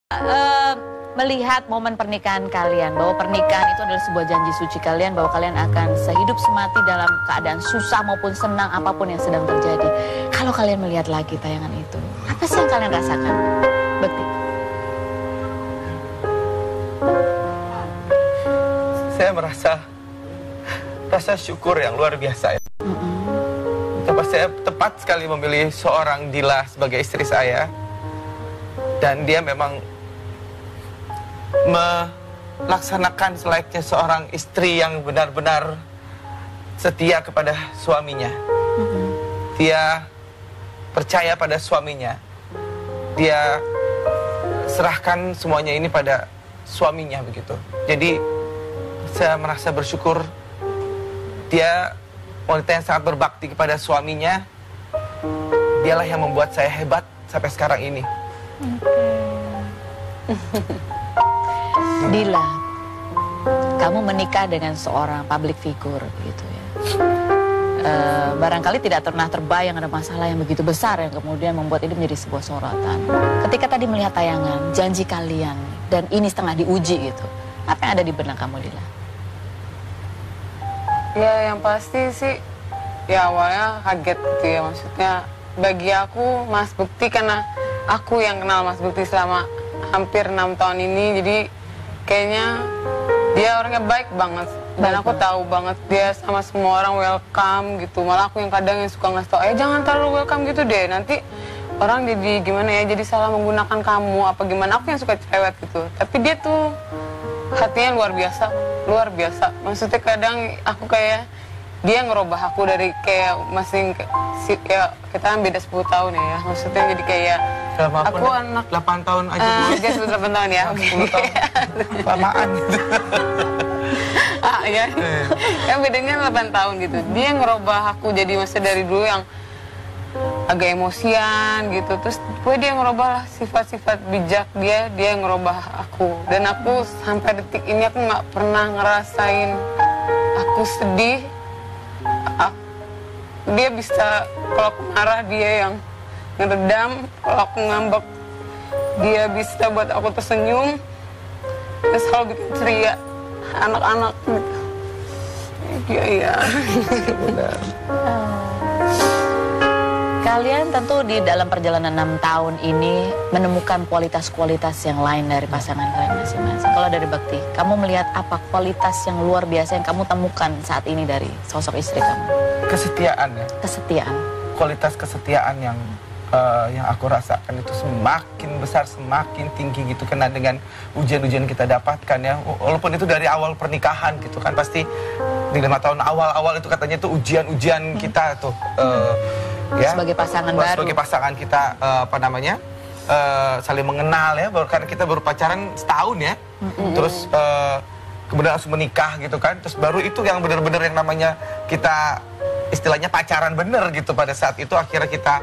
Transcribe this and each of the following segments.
eh, melihat momen pernikahan kalian, bahwa pernikahan itu adalah sebuah janji suci kalian, bahwa kalian akan sehidup semati dalam keadaan susah maupun senang apapun yang sedang terjadi. Kalau kalian melihat lagi tayangan itu, apa sih yang kalian rasakan? Bekti. Saya merasa rasa syukur yang luar biasa ya. Saya tepat sekali memilih seorang Dila sebagai istri saya. Dan dia memang melaksanakan selayaknya seorang istri yang benar-benar setia kepada suaminya. Dia percaya pada suaminya. Dia serahkan semuanya ini pada suaminya begitu. Jadi saya merasa bersyukur. Dia wanita yang sangat berbakti kepada suaminya. Dialah yang membuat saya hebat sampai sekarang ini. Dila, kamu menikah dengan seorang public figure gitu ya. Barangkali tidak pernah terbayang ada masalah yang begitu besar yang kemudian membuat ini menjadi sebuah sorotan. Ketika tadi melihat tayangan, janji kalian, dan ini setengah diuji gitu, apa yang ada di benak kamu, Dila? Ya yang pasti sih, ya awalnya kaget gitu ya. Maksudnya bagi aku Mas Bekti, karena aku yang kenal Mas Bekti selama hampir 6 tahun ini, jadi kayaknya dia orangnya baik banget. Dan aku tahu banget dia sama semua orang welcome gitu. Malah aku yang kadang yang suka ngasih tau, jangan terlalu welcome gitu deh, nanti orang jadi gimana ya, jadi salah menggunakan kamu apa gimana. Aku yang suka cerewet gitu, tapi dia tuh hatinya luar biasa, luar biasa. Maksudnya kadang aku kayak dia ngerubah aku dari kayak masih ya kita kan beda 10 tahun ya. Maksudnya jadi kayak aku anak 8 tahun aja dulu. Dia sudah 8 tahun ya. 10 tahun. Lamaan gitu. Ya. Kan bedanya 8 tahun gitu. Dia ngerubah aku jadi masih dari dulu yang agak emosian gitu. Terus dia ngerubah lah sifat-sifat bijak dia ngerubah aku. Dan aku sampai detik ini aku nggak pernah ngerasain aku sedih. Dia bisa, kalau aku marah dia yang ngeredam, kalau aku ngambek dia bisa buat aku tersenyum. Dia selalu bikin ceria anak-anak gitu. Iya. Benar. Kalian tentu di dalam perjalanan 6 tahun ini menemukan kualitas-kualitas yang lain dari pasangan kalian masing-masing. Kalau dari Bekti, kamu melihat apa kualitas yang luar biasa yang kamu temukan saat ini dari sosok istri kamu? Kesetiaan ya. Kesetiaan. Kualitas kesetiaan yang aku rasakan itu semakin besar, semakin tinggi gitu, karena dengan ujian-ujian kita dapatkan ya. Walaupun itu dari awal pernikahan gitu kan, pasti di 5 tahun awal-awal itu katanya itu ujian-ujian kita tuh. Ya, sebagai pasangan baru. Sebagai pasangan kita saling mengenal ya, karena kita baru pacaran setahun ya. Terus kemudian langsung menikah gitu kan. Terus baru itu yang benar-benar yang namanya kita istilahnya pacaran bener gitu. Pada saat itu akhirnya kita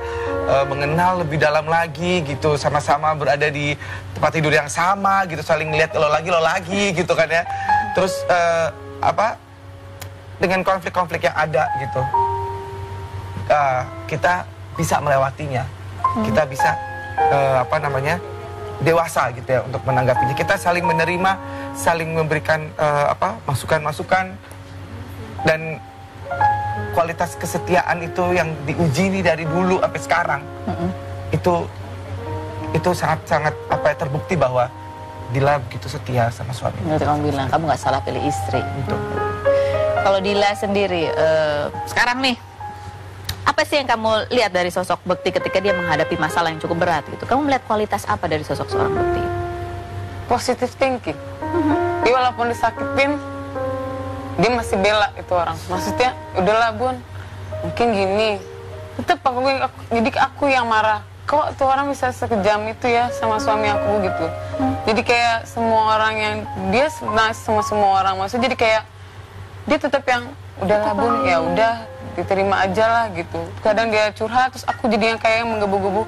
mengenal lebih dalam lagi gitu, sama-sama berada di tempat tidur yang sama gitu, saling melihat lo lagi gitu kan ya. Terus dengan konflik-konflik yang ada gitu, kita bisa melewatinya. Kita bisa dewasa gitu ya untuk menanggapinya. Kita saling menerima, saling memberikan masukan-masukan, dan kualitas kesetiaan itu yang diuji nih dari dulu sampai sekarang. Itu sangat-sangat terbukti bahwa Dila begitu setia sama suami. Menurut kamu bilang kamu nggak salah pilih istri. Betul. Kalau Dila sendiri sekarang nih, apa sih yang kamu lihat dari sosok Bekti ketika dia menghadapi masalah yang cukup berat gitu? Kamu melihat kualitas apa dari sosok seorang Bekti? Positive thinking. Dia walaupun disakitin, dia masih bela itu orang. Maksudnya, udahlah Bun, mungkin gini. Tetap jadi aku yang marah. Kok tuh orang bisa sekejam itu ya sama suami aku gitu. Jadi kayak semua orang yang dia nice sama semua orang. Maksudnya jadi kayak dia tetap yang udahlah Bun, ya udah diterima aja lah gitu. Kadang dia curhat, terus aku jadi yang kayak menggebu-gebu.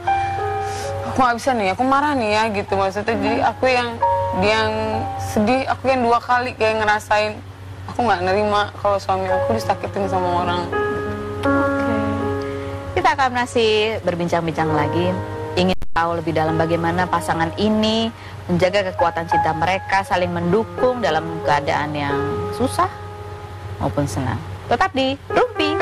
Aku nggak bisa nih, aku marah nih ya gitu. Maksudnya jadi aku yang sedih, aku yang 2 kali kayak ngerasain aku nggak nerima kalau suami aku disakitin sama orang. Kita akan masih berbincang-bincang lagi, ingin tahu lebih dalam bagaimana pasangan ini menjaga kekuatan cinta mereka, saling mendukung dalam keadaan yang susah maupun senang. Tetap di Rumpi.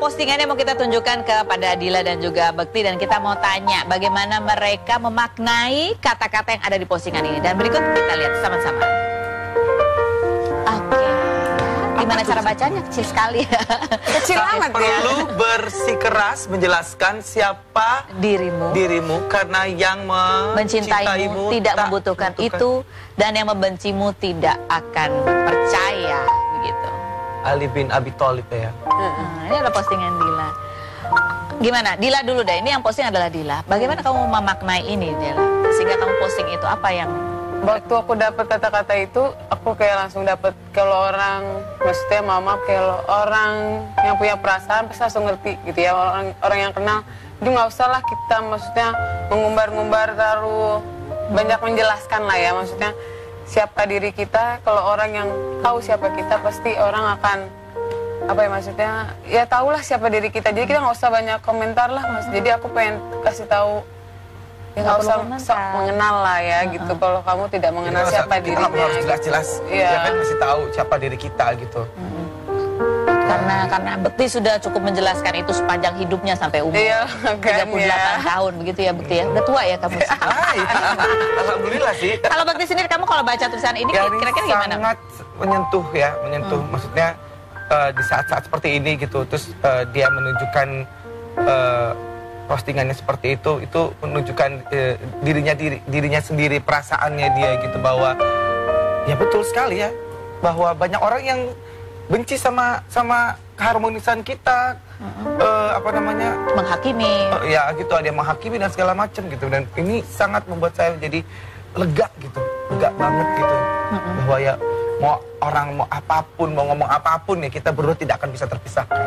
Postingan yang mau kita tunjukkan kepada Dila dan juga Bekti, dan kita mau tanya bagaimana mereka memaknai kata-kata yang ada di postingan ini. Dan berikut kita lihat sama-sama. Oke, gimana cara bacanya? Kecil sekali. Kecil amat ya. Perlu bersikeras menjelaskan siapa dirimu karena yang mencintaimu tidak membutuhkan itu, dan yang membencimu tidak akan percaya, begitu. Ali bin Abi Thalib ya. Ini ada postingan Dila. Gimana? Dila dulu deh. Ini yang posting adalah Dila. Bagaimana kamu memaknai ini, Dila? Sehingga kamu posting itu apa yang... Waktu aku dapat kata-kata itu, aku kayak langsung dapat, kalau orang, maksudnya mama, kalau orang yang punya perasaan pasti langsung ngerti gitu ya. Orang yang kenal, jadi nggak usah lah kita maksudnya mengumbar-ngumbar terlalu banyak menjelaskan lah ya. Maksudnya siapa diri kita, kalau orang yang tahu siapa kita pasti orang akan apa ya, maksudnya ya tahulah siapa diri kita, jadi kita nggak usah banyak komentar lah mas. Jadi aku pengen kasih tahu ya nggak usah sok mengenal lah ya gitu. Kalau kamu tidak mengenal siapa dirinya, kita harus jelas-jelas ya kan, kasih tahu siapa diri kita gitu. Karena Bekti sudah cukup menjelaskan itu sepanjang hidupnya sampai umur 38 tahun begitu ya Bekti ya. Udah tua ya kamu. Alhamdulillah sih. Kalau Bekti sendiri, kamu kalau baca tulisan ini ya, kira-kira gimana? Sangat menyentuh ya, menyentuh. Maksudnya di saat-saat seperti ini gitu, terus dia menunjukkan postingannya seperti itu menunjukkan dirinya sendiri, perasaannya dia gitu, bahwa ya betul sekali ya, bahwa banyak orang yang benci sama keharmonisan kita, apa namanya, menghakimi, ya gitu, ada yang menghakimi dan segala macam gitu. Dan ini sangat membuat saya jadi lega gitu, lega banget gitu, bahwa ya mau orang mau apapun, mau ngomong apapun ya, kita berdua tidak akan bisa terpisahkan.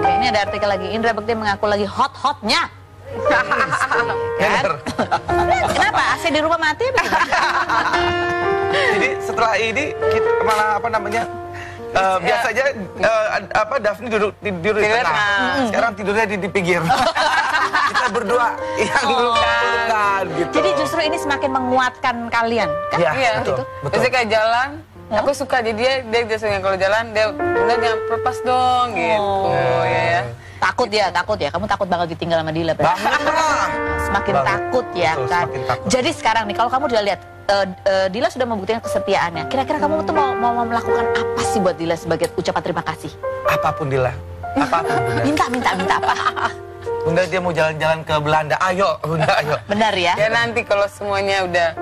Oke, ini ada artikel lagi, Indra Bekti mengaku lagi hot-hotnya. Kan? Kenapa? AC di rumah mati? Jadi setelah ini kita malah apa namanya, biasanya Daphne duduk di tengah. Sekarang tidurnya di pinggir. Kita berdua yang pelukan gitu. Jadi justru ini semakin menguatkan kalian kan? Iya, betul. Biasanya kayak jalan, aku suka, jadi dia biasanya kalau jalan dia udah jangan lepas dong gitu. Ya. Takut ya. Kamu takut bakal ditinggal sama Dila. Semakin takut ya kan. Jadi sekarang nih, kalau kamu udah lihat Dila sudah membuktikan kesetiaannya. Kira-kira kamu tuh mau melakukan apa sih buat Dila sebagai ucapan terima kasih? Apapun Dila, apapun Bunda. Minta apa? Bunda, dia mau jalan-jalan ke Belanda. Ayo Bunda, ayo. Benar ya? Ya nanti kalau semuanya udah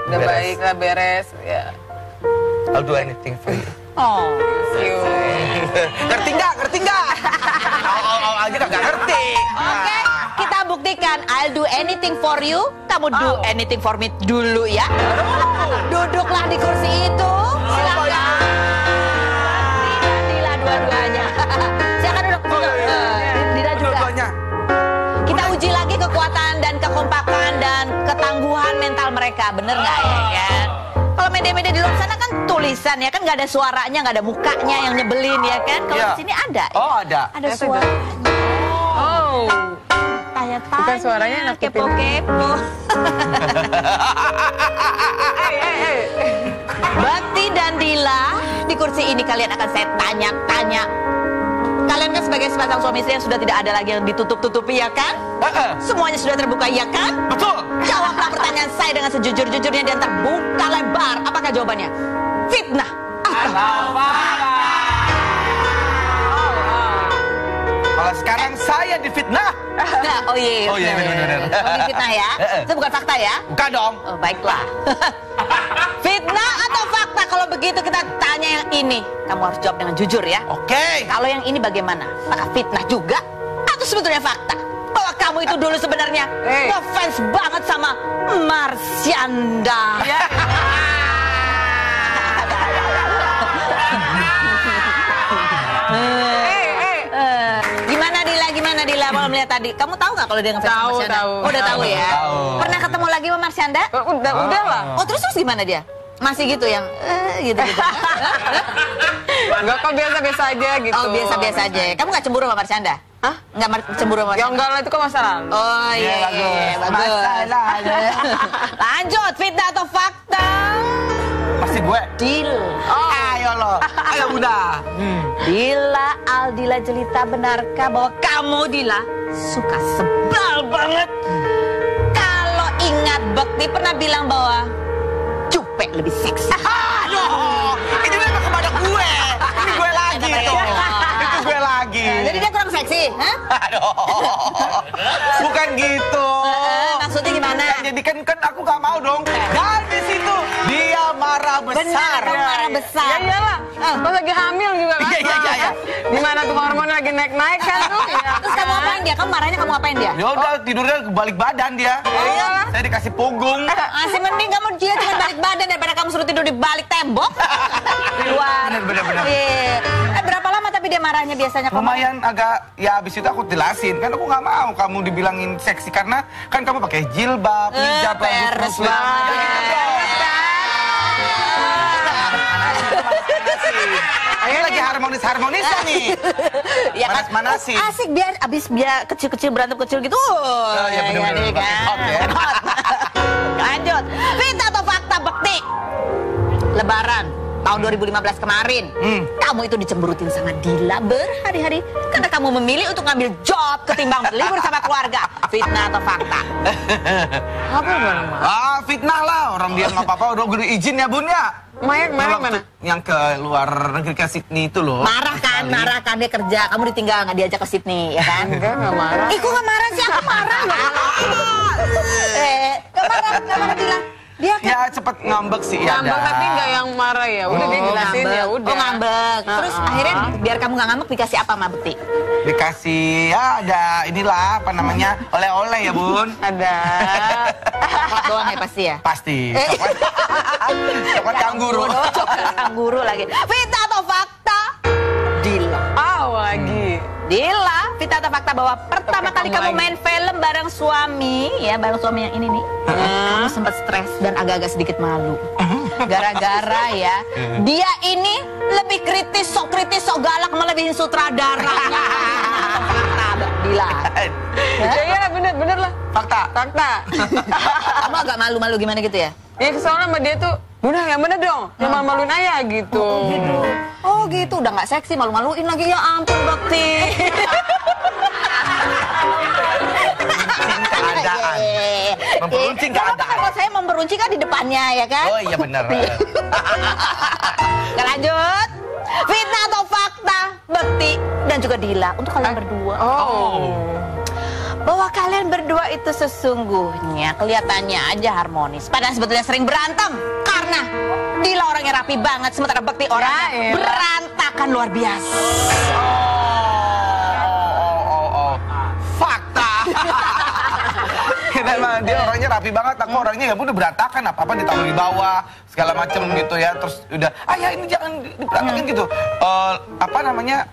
udah baik lah, beres ya. I'll do anything for you. Oh, Ngerti nggak? Aja nggak ngerti. Oke, kita buktikan. I'll do anything for you. Kamu do anything for me dulu ya. Duduklah di kursi itu. Silakan. Dila dua-duanya. Silakan duduk. Dila juga. Kita uji lagi kekuatan dan kekompakan dan ketangguhan mental mereka. Bener nggak ya kan? Kalau media-media di luar sana kan tulisan ya kan, nggak ada suaranya, nggak ada mukanya yang nyebelin ya kan. Kalau di sini ada. Oh ada. Ada suaranya. Oh. Tanya-tanya. Bukan suaranya nakutin. Kepo-kepo. Bekti dan Dila, di kursi ini kalian akan saya tanya-tanya. Kalian kan sebagai sepasang suami istri yang sudah tidak ada lagi yang ditutup-tutupi ya kan? Semuanya sudah terbuka ya kan? Betul. Jawablah pertanyaan saya dengan sejujur-jujurnya dan terbuka lebar. Apakah jawabannya? Fitnah atau Kalau sekarang saya difitnah. Oh iya, benar. Oh, difitnah ya? Itu bukan fakta ya? Bukan dong. Oh, baiklah. Fitnah atau fakta? Kalau begitu kita tanya yang ini. Kamu harus jawab dengan jujur ya. Oke. Kalau yang ini bagaimana? Apakah fitnah juga? Atau sebetulnya fakta? Bahwa kamu itu dulu sebenarnya ngefans banget sama Marsyanda. Gimana Dila? Mau melihat tadi. Kamu tahu nggak kalau dia ngefans sama Marsyanda? Tahu. Oh, udah tahu ya. Tahu. Pernah ketemu lagi sama Marsyanda? Udah lah. Oh, terus gimana dia? Masih gitu yang gitu-gitu. Enggak, kok biasa-biasa aja gitu. Oh, biasa-biasa aja. Kamu nggak cemburu sama Marsyanda? Hah? Nggak cemburu sama Ya Marsyanda? enggak lah, itu kan masa lalu. Oh iya, bagus. Lanjut, fitnah atau fakta? Masih gue. Deal. Ayo lo. Ayo Bunda. Dila Aldila Jelita, benarkah bahwa kamu Dila suka sebal banget? Kalau ingat Bekti pernah bilang bahwa Cupe lebih seksi. Aduh, ini memang kepada gue. Ini gue lagi tuh. Itu gue lagi. Jadi dia kurang seksi, hah? Aduh. Bukan gitu. Maksudnya gimana? Jadi kan aku gak mau dong. Dan di situ dia marah besar. Benar, marah besar. Ya iyalah. Pas lagi hamil juga kan. Iya. Dimana tuh hormonnya lagi naik-naik kan tuh. Ya. Terus kamu apain dia? Kamu marahnya kamu apain dia? Ya udah tidurnya balik badan dia. iyalah. Saya dikasih punggung. Masih mending kamu dia cuma balik badan daripada kamu suruh tidur di balik tembok. Di luar. Bener. Iya. Berapa lama tapi dia marahnya biasanya? Lumayan agak, ya abis itu aku jelasin. Kan aku gak mau kamu dibilangin seksi karena kan kamu pakai jilbab, hijab, Peres muslim. banget. Ya gitu dong. Ayo lagi harmonis-harmonisnya nih. Ya kan? Manas-manasin. Asik biar abis biar kecil-kecil berantem kecil gitu. Oh, iya bener-bener. nih kan. Hot ya. Hot. Lanjut. Fitnah atau fakta Bekti? Lebaran tahun 2015 kemarin, kamu itu dicemberutin sama Dila berhari-hari karena kamu memilih untuk ngambil job ketimbang berlibur sama keluarga. Fitnah atau fakta? Apa bang? Fitnah lah. Orang dia nggak apa-apa. Udah gue izin ya Bun ya. Maya kemarin mana? Yang ke luar negeri ke Sydney itu loh. Marah kan dia kerja, kamu ditinggal nggak diajak ke Sydney, ya kan? Enggak marah. Kok nggak marah sih? Aku marah loh. Nggak marah Dila. Dia kan Ya cepet ngambek sih ya. Ngambek tapi enggak yang marah ya. Udah dia jelasin ya udah. Oh ngambek. Terus akhirnya biar kamu nggak ngambek dikasih apa sama Bekti? Dikasih ya ada inilah apa namanya oleh-oleh ya Bun. Ada. Coklat doang ya pasti ya? Pasti. Coklat kangguru. Coklat kangguru lagi. Fitnah atau fakta? Dila. Lagi. Dila, fitnah atau fakta bahwa pertama kali kamu main film bareng suami, ya bareng suami yang ini nih, kamu sempat stres dan agak-agak sedikit malu. Gara-gara ya, dia ini lebih kritis, sok galak, melebihin sutradara. Fakta, Dila. Ya iyalah bener lah. Fakta. Kamu agak malu-malu gimana gitu ya? Ya soalnya sama dia tuh, udah yang bener dong, yang malu-maluin ayah gitu. Oh gitu, udah nggak seksi, malu-maluin lagi, ya ampun Bekti. Keadaan. Memperuncing Nggak apa-apa, keadaan. kalau saya memperuncing kan di depannya ya kan? Oh iya bener. Nah, lanjut. Fitnah atau fakta Bekti dan juga Dila untuk kalian berdua. Bahwa kalian berdua itu sesungguhnya kelihatannya aja harmonis, padahal sebetulnya sering berantem karena Dila orangnya rapi banget, sementara Bekti orangnya berantakan luar biasa. Fakta. Memang dia orangnya rapi banget, aku orangnya ya udah berantakan, apa-apa ditaruh di bawah, segala macem gitu ya, terus udah, ya ini jangan diberantakin gitu. Apa namanya,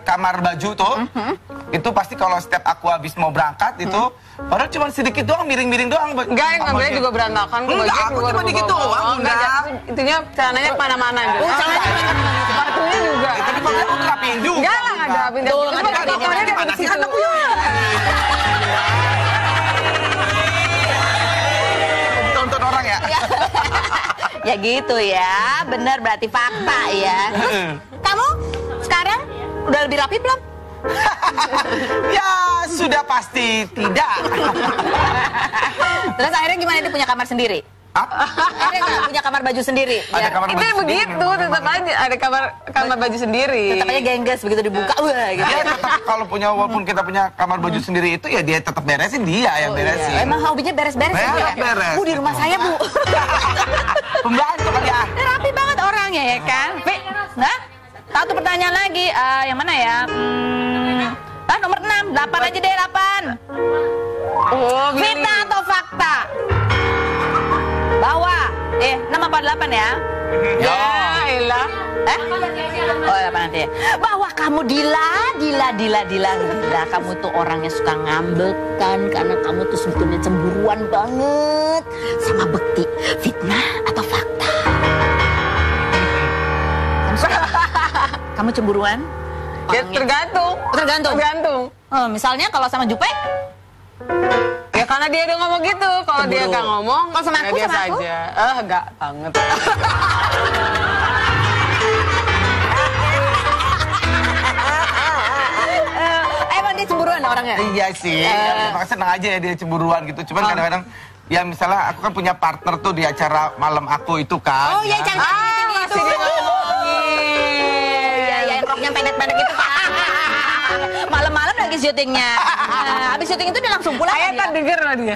kamar baju tuh, itu pasti kalau setiap aku habis mau berangkat itu, padahal cuma sedikit doang, miring-miring doang. Enggak, yang ngambilnya juga berantakan. Enggak, aku cuma dikit doang, enggak. Itunya celananya kemana-mana gitu. Sepatunya juga. Tapi makanya aku rapiin juga. Enggak lah, nggak ada rapiin. Tuh, nggak ada rapiin. Kotornya dari Mana sih situ. anakku ya? Tonton orang ya? Ya gitu ya, bener berarti fakta ya. Terus kamu sekarang udah lebih rapi belum? Ya sudah pasti tidak. Terus akhirnya gimana, dia punya kamar sendiri? Akhirnya nggak punya kamar baju sendiri? Ada kamar Itu baju yang sendiri, begitu, memang. tetap aja ada kamar baju sendiri. Tetap aja gengges begitu dibuka, wah gitu. Ya tetap kalau punya, walaupun kita punya kamar baju sendiri itu ya dia tetap beresin, dia yang beresin. Emang hobinya beres-beres ya? Bu, ya? Beres. Bu, di rumah saya, Bu. Pembantu kali ya. Rapi banget orangnya ya kan? Nah, satu pertanyaan lagi, yang mana ya? Nomor 6, 8 aja deh, 8. Fitnah atau fakta? Bahwa, 6 apa 8 ya? Ya elah. Oh, apa nanti? Bahwa kamu Dila, kamu tuh orangnya suka ngambek kan, karena kamu tuh sebetulnya cemburuan banget sama Bekti. Fitnah atau fakta? Kamu cemburuan? Ya tergantung. Tergantung. Oh, misalnya kalau sama Jupe? Ya karena dia udah ngomong gitu. Kalau dia nggak ngomong, kalau sama aku, biasa aja. Enggak banget. Emang dia cemburuan orangnya? Iya sih, ya, senang aja ya dia cemburuan gitu. Cuman kadang-kadang, ya misalnya aku kan punya partner tuh di acara malam aku itu kan. Oh iya, ya. masih dia ngomongin. Iya, yang roknya pendek-pendek itu kan. Malam-malam lagi syutingnya. Habis syuting itu dia langsung pulang. Ayah kan denger lah dia.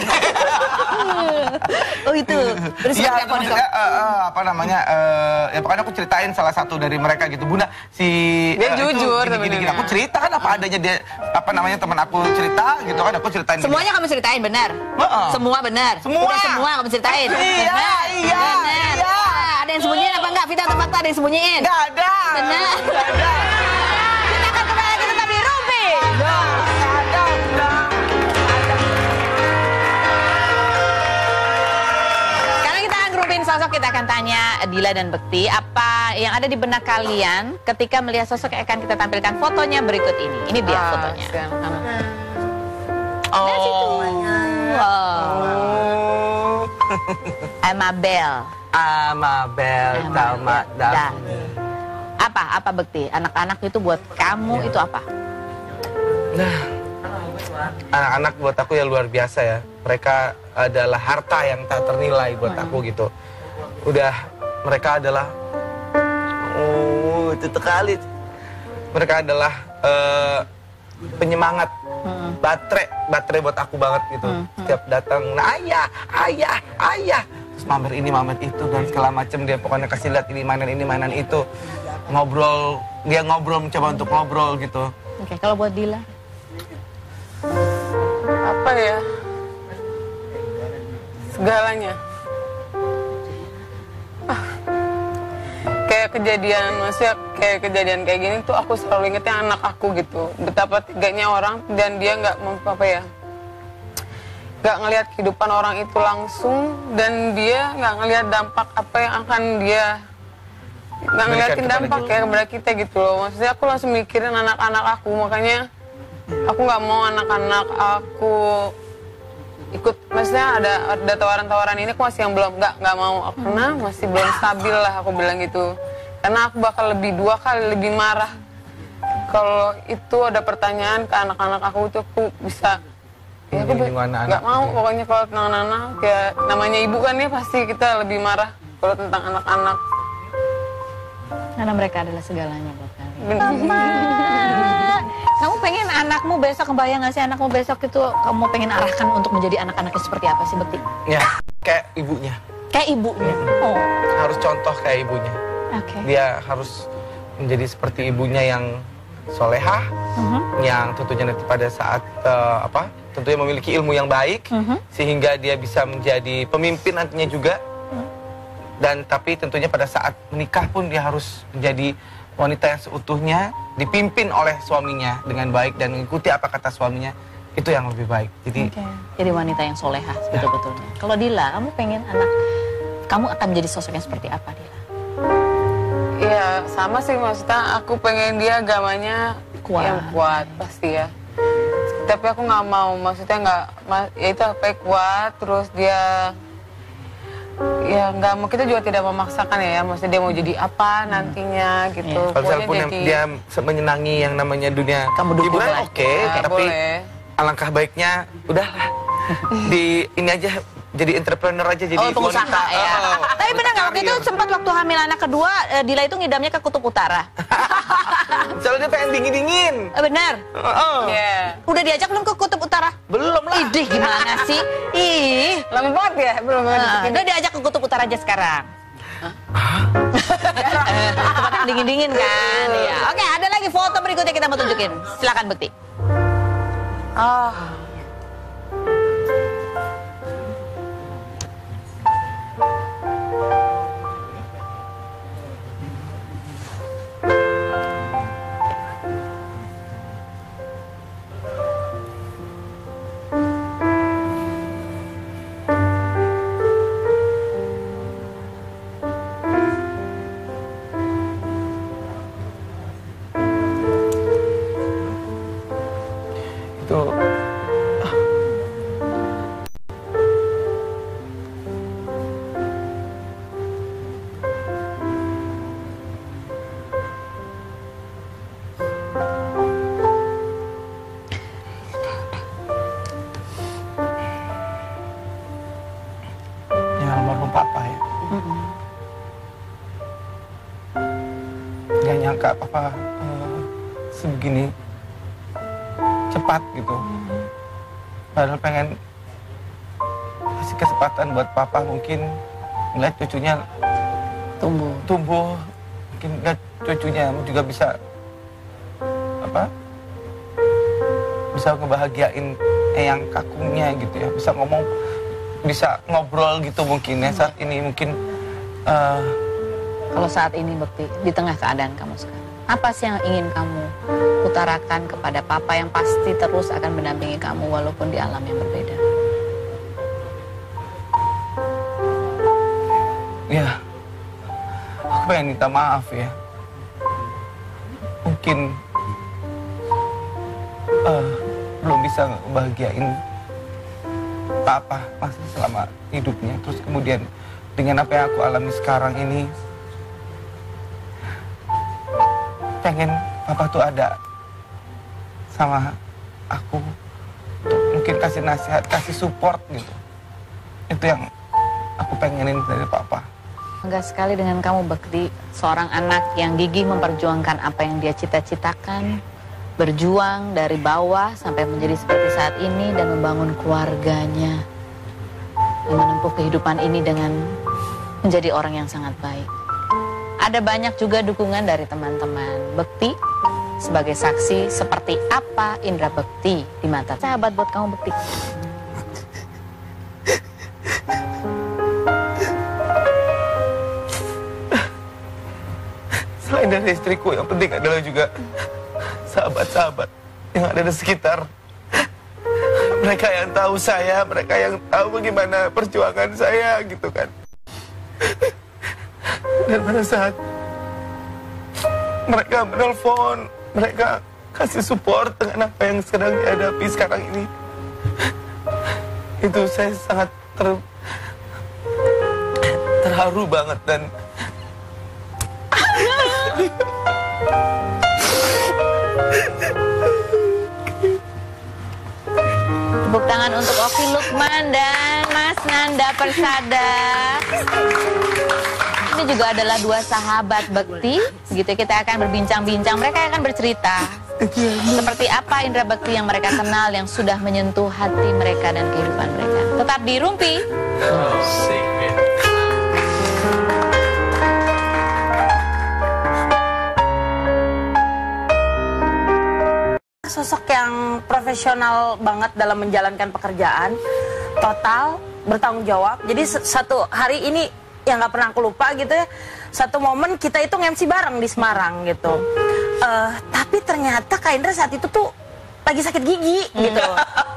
Oh itu. Terus Iya, itu maksudnya apa namanya? Ya pokoknya aku ceritain salah satu dari mereka gitu. Bunda, dia jujur gini. Aku cerita kan apa adanya dia, apa namanya, teman aku cerita gitu kan, aku ceritain. Semuanya kamu ceritain benar? Semua benar? Semua. Udah semua kamu ceritain? Iya. Ada yang sembunyiin apa enggak? Vita atau fakta ada yang sembunyiin? Nggak ada. Benar. Nggak ada. Kita akan kembali lagi tetap di Rumpi. Sekarang kita akan ngerumpin sosok, kita akan tanya Dila dan Bekti apa yang ada di benak kalian ketika melihat sosok yang akan kita tampilkan fotonya berikut ini. Ini dia fotonya. Amabel Dalma. Apa Bekti? Anak-anak itu buat kamu itu apa? Nah, anak-anak buat aku ya luar biasa ya. Mereka adalah harta yang tak ternilai buat aku gitu. Mereka adalah itu sekali. Mereka adalah penyemangat, baterai buat aku banget gitu. Setiap datang, nah, ayah. Terus mamer ini, mamer itu, dan segala macam. Dia pokoknya kasih lihat ini mainan itu. Dia ngobrol, mencoba untuk ngobrol gitu. Oke, kalau buat Dila? Apa ya? Segalanya. Kayak kejadian kayak gini tuh aku selalu ingetnya anak aku gitu. Betapa teganya orang dan dia nggak ngelihat kehidupan orang itu langsung, dan dia nggak ngelihat dampak apa yang akan dia nggak ngeliatin dampak ya kepada kita gitu loh. Maksudnya aku langsung mikirin anak-anak aku, makanya aku nggak mau anak-anak aku ikut. Maksudnya ada tawaran-tawaran ini, aku masih yang belum nggak mau, karena masih belum stabil lah, aku bilang gitu. Karena aku bakal dua kali lebih marah kalau itu ada pertanyaan ke anak-anak aku itu, aku bisa ya aku nggak mau pokoknya. Kalau tentang anak-anak, kayak namanya ibu kan ya, pasti kita lebih marah kalau tentang anak-anak. Karena mereka adalah segalanya buat kalian. Kamu pengen anakmu besok, kebayang gak sih anakmu besok itu kamu pengen arahkan untuk menjadi anak-anaknya seperti apa sih, Bekti? Ya, kayak ibunya. Kayak ibunya? Oh. Harus contoh kayak ibunya. Okay. Dia harus menjadi seperti ibunya yang solehah, yang tentunya nanti pada saat tentunya memiliki ilmu yang baik, sehingga dia bisa menjadi pemimpin nantinya juga. Dan tapi tentunya pada saat menikah pun dia harus menjadi wanita yang seutuhnya, dipimpin oleh suaminya dengan baik dan mengikuti apa kata suaminya, itu yang lebih baik. Jadi wanita yang solehah betul-betulnya. Kalau Dila, kamu pengen kamu akan menjadi sosok yang seperti apa, Dila? Ya sama sih, maksudnya aku pengen dia agamanya yang kuat pasti ya. Tapi aku nggak mau, maksudnya ya itu apa kuat, terus dia ya nggak mau, kita juga tidak memaksakan ya, maksudnya dia mau jadi apa nantinya gitu. Kalau pun dia menyenangi yang namanya dunia hiburan, oke, tapi alangkah baiknya udahlah ini aja, jadi entrepreneur aja, jadi pengusaha ya. Tapi benar nggak waktu itu sempat waktu hamil anak kedua, Dila itu ngidamnya ke Kutub Utara. Soalnya dia pengen dingin. Benar. Udah diajak belum ke Kutub Utara? Belum lah. Idih, gimana sih? Ih, lama banget ya, belum. Udah diajak ke Kutub Utara aja sekarang. Dingin-dingin kan? Ya. Oke, ada lagi foto berikutnya kita mau tunjukin. Silakan, Bekti. Nggak nyangka papa sebegini cepat gitu. Padahal pengen kasih kesempatan buat papa mungkin ngeliat cucunya tumbuh, mungkin ngeliat cucunya juga bisa bisa ngebahagiain eyang kakungnya gitu ya, bisa ngomong, bisa ngobrol gitu mungkin ya. Saat ini mungkin kalau saat ini Bekti, di tengah keadaan kamu sekarang, apa sih yang ingin kamu utarakan kepada papa yang pasti terus akan mendampingi kamu walaupun di alam yang berbeda? Ya, aku pengen minta maaf ya. Mungkin belum bisa ngebahagiain papa masih selama hidupnya. Terus kemudian dengan apa yang aku alami sekarang ini, pengen papa tuh ada sama aku untuk mungkin kasih nasihat, kasih support gitu. Itu yang aku pengenin dari papa. Bangga sekali dengan kamu Bekti, seorang anak yang gigih memperjuangkan apa yang dia cita-citakan, berjuang dari bawah sampai menjadi seperti saat ini dan membangun keluarganya dan menempuh kehidupan ini dengan menjadi orang yang sangat baik. Ada banyak juga dukungan dari teman-teman Bekti sebagai saksi seperti apa Indra Bekti di mata sahabat buat kamu Bekti. Selain dari istriku, yang penting adalah juga sahabat-sahabat yang ada di sekitar. Mereka yang tahu saya, mereka yang tahu bagaimana perjuangan saya gitu kan. Dan pada saat mereka menelpon, mereka kasih support dengan apa yang sedang dihadapi sekarang ini, itu saya sangat terharu banget. Dan Tepuk tangan untuk Oki Lukman dan Mas Nanda Persada. Ini juga adalah dua sahabat Bekti. Gitu kita akan berbincang-bincang, mereka akan bercerita seperti apa Indra Bekti yang mereka kenal, yang sudah menyentuh hati mereka dan kehidupan mereka. Tetap di Rumpi. Sosok yang profesional banget dalam menjalankan pekerjaan, total, bertanggung jawab. Jadi satu hari ini yang nggak pernah aku lupa gitu ya, satu momen kita itu nge-MC bareng di Semarang gitu. Tapi ternyata Kak Indra saat itu tuh lagi sakit gigi gitu.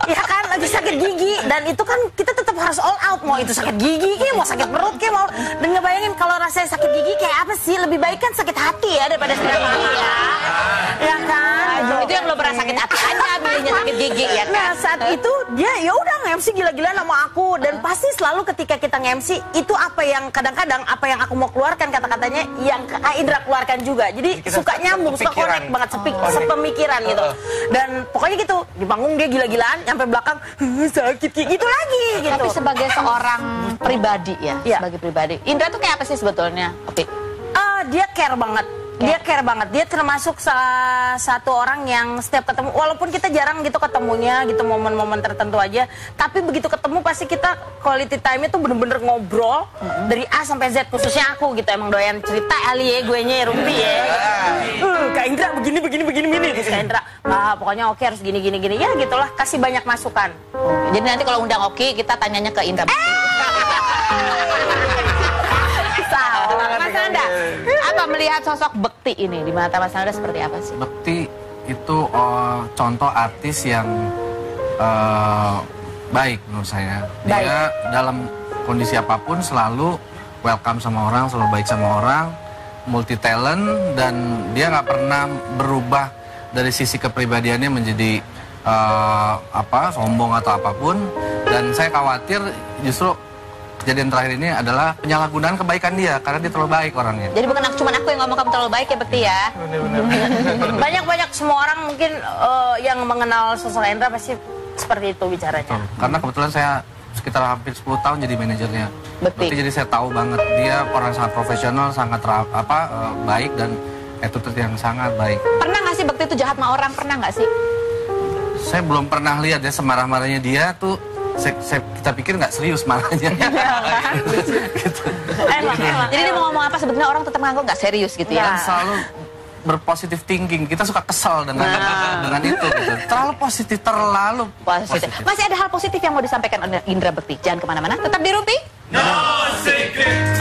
Ya kan, lagi sakit gigi, dan itu kan kita tetap harus all out, mau itu sakit gigi kayak mau sakit perut kayak mau, dan ngebayangin kalau rasanya sakit gigi kayak apa sih, lebih baik kan sakit hati ya daripada sakit gigi ya. Ya kan? Itu yang belum pernah sakit hati aja milihnya sakit gigi ya kan. Nah, saat itu dia ya udah nge-MC gila-gilaan sama aku, dan pasti selalu ketika kita nge-MC itu apa yang kadang-kadang apa yang aku mau keluarkan kata-katanya yang Kak Indra keluarkan juga. Jadi suka nyambung, suka connect banget, sepemikiran gitu. Dan pokoknya gitu, di panggung dia gila-gilaan, sampai belakang sakit gitu lagi gitu. Tapi sebagai seorang pribadi ya, sebagai pribadi, Indra tuh kayak apa sih sebetulnya? Oke. Dia care banget. Dia care banget. Dia termasuk salah satu orang yang setiap ketemu, walaupun kita jarang gitu ketemunya gitu, momen-momen tertentu aja, tapi begitu ketemu pasti kita quality time itu bener-bener ngobrol dari A sampai Z, khususnya aku gitu, emang doyan cerita kali ya, gue nya Rumpi ya. Kak Indra begini. Terus Kak Indra, pokoknya oke harus gini ya gitulah, kasih banyak masukan. Jadi nanti kalau undang Oki kita tanyanya ke Indra Bekti. Mas Nanda, apa melihat sosok Bekti ini di mata Mas Nanda seperti apa sih? Bekti itu contoh artis yang baik menurut saya. Dia dalam kondisi apapun selalu welcome sama orang, selalu baik sama orang, multi talent, dan dia nggak pernah berubah dari sisi kepribadiannya menjadi sombong atau apapun. Dan saya khawatir justru kejadian terakhir ini adalah penyalahgunaan kebaikan dia, karena dia terlalu baik orangnya. Jadi bukan cuma aku yang ngomong kamu terlalu baik ya Bekti ya. Banyak semua orang mungkin yang mengenal sosok Indra pasti seperti itu bicaranya. Betul. Karena kebetulan saya sekitar hampir 10 tahun jadi manajernya Bekti. Jadi saya tahu banget dia orang sangat profesional, sangat baik dan attitude yang sangat baik. Pernah nggak sih Bekti itu jahat sama orang? Pernah nggak sih? Saya belum pernah lihat ya semarah-marahnya dia tuh. Kita pikir nggak serius marahnya. Gitu. Jadi dia mau ngomong apa sebetulnya orang tetap ngangguk nggak serius gitu ya? Yang selalu berpositif thinking. Kita suka kesal dengan itu. Gitu. Terlalu positif. Masih ada hal positif yang mau disampaikan oleh Indra Bekti. Jangan kemana-mana. Tetap di Rumpi. No secret.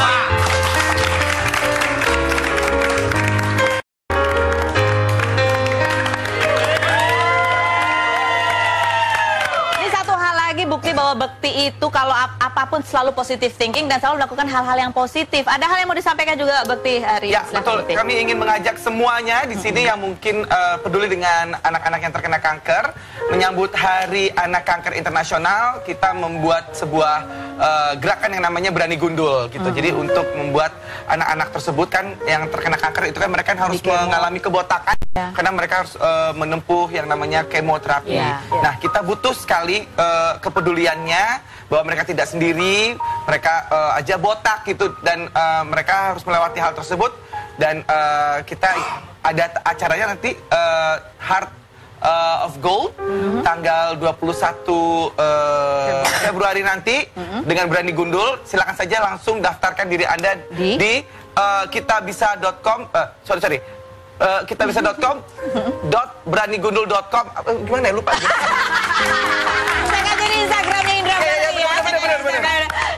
Bukti bahwa Bekti itu kalau apapun selalu positive thinking dan selalu melakukan hal-hal yang positif. Ada hal yang mau disampaikan juga Bekti hari ini? Ya betul, kami ingin mengajak semuanya di sini yang mungkin peduli dengan anak-anak yang terkena kanker. Menyambut Hari Anak Kanker Internasional, kita membuat sebuah gerakan yang namanya Berani Gundul gitu. Jadi untuk membuat anak-anak tersebut kan yang terkena kanker itu kan mereka harus mengalami kebotakan karena mereka harus menempuh yang namanya kemoterapi. Nah, kita butuh sekali kepeduliannya bahwa mereka tidak sendiri, mereka aja botak gitu dan mereka harus melewati hal tersebut dan kita ada acaranya nanti Heart of Gold tanggal 21 Februari nanti dengan Berani Gundul. Silakan saja langsung daftarkan diri Anda di kitabisa.com kitabisa.com .beranigundul.com gimana ya, lupa aja. Instagramnya Indra Bekti ya.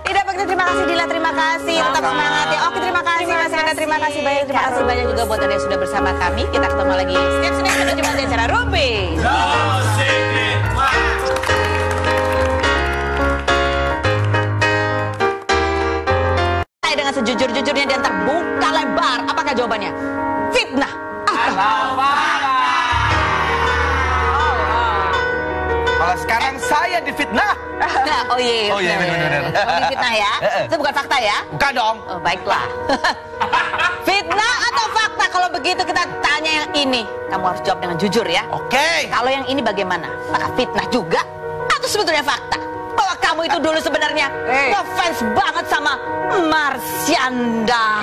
Tidak Bekti, terima kasih Dila, terima kasih tetap semangat ya. Oke, terima kasih Mas Anda, terima kasih banyak, terima kasih banyak juga buat Anda yang sudah bersama kami. Kita ketemu lagi setiap Senin pada Jumat di acara Rumpi. Dengan sejujur-jujurnya dan terbuka lebar. Apakah jawabannya? Fitnah atau Kalau sekarang saya difitnah. Oh iya, benar. Oh, difitnah ya? Itu bukan fakta ya? Bukan dong. Oh, baiklah. Fitnah atau fakta? Kalau begitu kita tanya yang ini. Kamu harus jawab dengan jujur ya. Oke. Kalau yang ini bagaimana? Apakah fitnah juga? Atau sebetulnya fakta? Bahwa kamu itu dulu sebenarnya ngefans banget sama Marsyanda.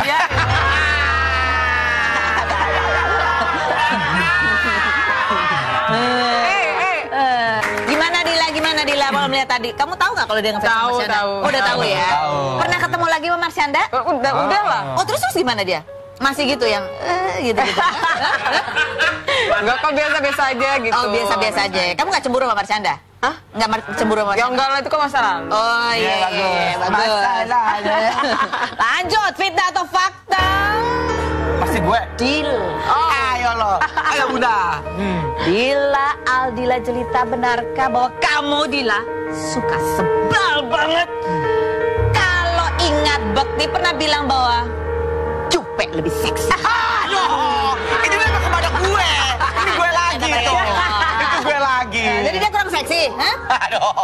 Gimana Dila kalau melihat tadi? Kamu tahu nggak kalau dia ngefans sama Marsyanda? Tahu. Udah tahu ya? Pernah ketemu lagi sama Marsyanda? Udah lah. Oh terus gimana dia? Masih gitu yang gitu-gitu? Enggak, kok biasa-biasa aja gitu. Oh biasa-biasa aja. Kamu nggak cemburu sama Marsyanda? Hah? Nggak cemburu sama Marsyanda? Ya enggak lah, itu kan masa lalu. Oh iya, bagus. Lanjut, fitnah atau fakta? Pasti gue. Dila. Ayo lo. Ayo Bunda. Dila Aldila Jelita, benarkah bahwa kamu Dila suka sebel banget kalau ingat Bekti pernah bilang bahwa Cupe lebih seksi? Aduh, ini memang kepada gue. Ini gue lagi tuh. Itu gue lagi. Jadi dia kurang seksi? Hah? Aduh.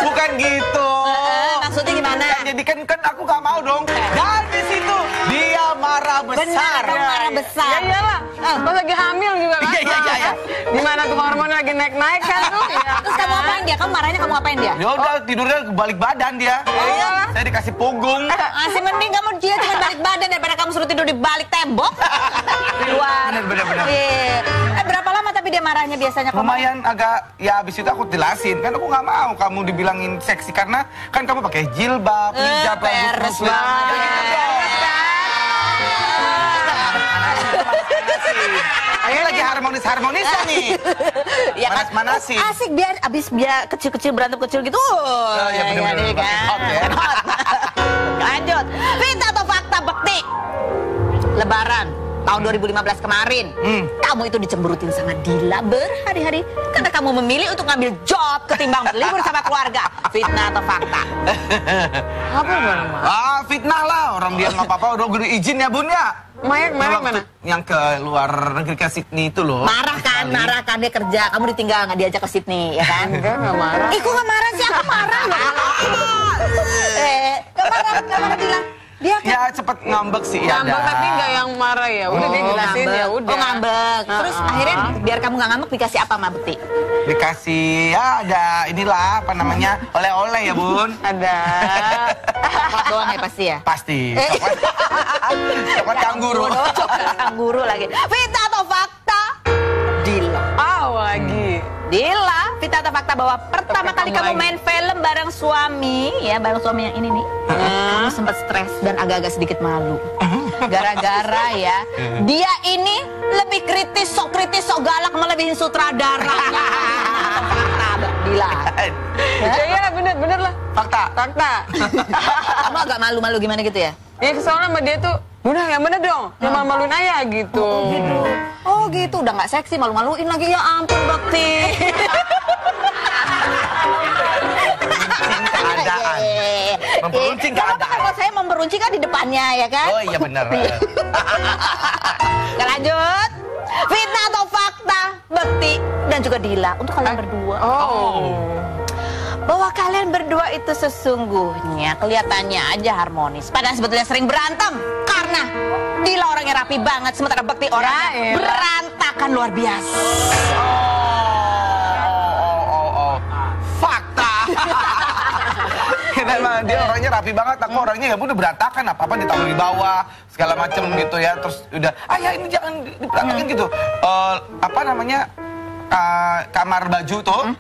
Bukan gitu. Maksudnya gimana? Jadi kan aku gak mau dong. Dan di situ dia marah besar. Benar, marah besar. Ya iyalah. Pas lagi hamil juga kan. Iya. Gimana tuh hormonnya lagi naik-naik kan tuh. Terus kamu apain dia? Kamu marahnya kamu apain dia? Ya udah tidurnya balik badan dia. Iyalah. Saya dikasih punggung. Masih mending kamu dia cuma balik badan daripada kamu suruh tidur di balik tembok. Di luar. Bener. Iya. Berapa lama tapi dia marahnya biasanya? Lumayan agak, ya abis itu aku jelasin. Kan aku gak mau kamu dibilangin seksi karena kan kamu pakai jilbab, hijab, beres banget. Ayo lagi harmonis-harmonisnya nih. Ya kan Manas-manasin. asik biar abis biar kecil-kecil berantem kecil gitu. Ya bener-bener kan. hot ya. Lanjut. Fitnah atau fakta Bekti? Lebaran tahun 2015 kemarin, kamu itu dicemberutin sama Dila berhari-hari karena kamu memilih untuk ngambil job ketimbang berlibur sama keluarga. Fitnah atau fakta? Apa bang? Fitnah lah. Orang dia nggak apa-apa. Udah gue izin ya Bun ya. Maya kemarin mana? Yang ke luar negeri ke Sydney itu loh. Marah kan dia kerja, kamu ditinggal nggak diajak ke Sydney, ya kan? Enggak marah. Kok nggak marah sih? Aku marah loh. Nggak marah bilang. Dia Ya cepet ngambek sih ya. Ngambek tapi nggak yang marah ya. Udah dia jelasin ya udah. Oh ngambek. Terus akhirnya biar kamu nggak ngambek dikasih apa sama Bekti? Dikasih ya ada inilah apa namanya oleh-oleh ya Bun. Ada. Coklat doang ya pasti ya? Pasti. Coklat kangguru. Coklat kangguru lagi. Fita atau fakta? Dila. Lagi. Dila, Fita atau fakta bahwa pertama kali kamu lagi. main film bareng suami, ya bareng suami yang ini nih, kamu sempat stres dan agak-agak sedikit malu. Gara-gara ya, dia ini lebih kritis, sok galak, melebihin sutradara. Fakta, Dila. Ya bener lah. Fakta. Kamu agak malu-malu gimana gitu ya? Ya soalnya sama dia tuh, udah yang bener dong, jangan maluin ayah gitu. Oh gitu, udah nggak seksi, malu-maluin lagi, ya ampun Bekti. Keadaan. Memperuncing keadaan. Kalau saya memperuncing kan di depannya ya kan? Oh iya benar. Kita lanjut. Fitnah atau fakta? Bekti dan juga Dila untuk kalian berdua. Bahwa kalian berdua itu sesungguhnya kelihatannya aja harmonis, padahal sebetulnya sering berantem karena Dila orangnya rapi banget, sementara Bekti orangnya berantakan luar biasa. Fakta. Memang dia orangnya rapi banget, aku orangnya ya udah berantakan, apa-apa ditaruh di bawah, segala macem gitu ya, terus udah, ya ini jangan diberantakin gitu. Apa namanya, kamar baju tuh,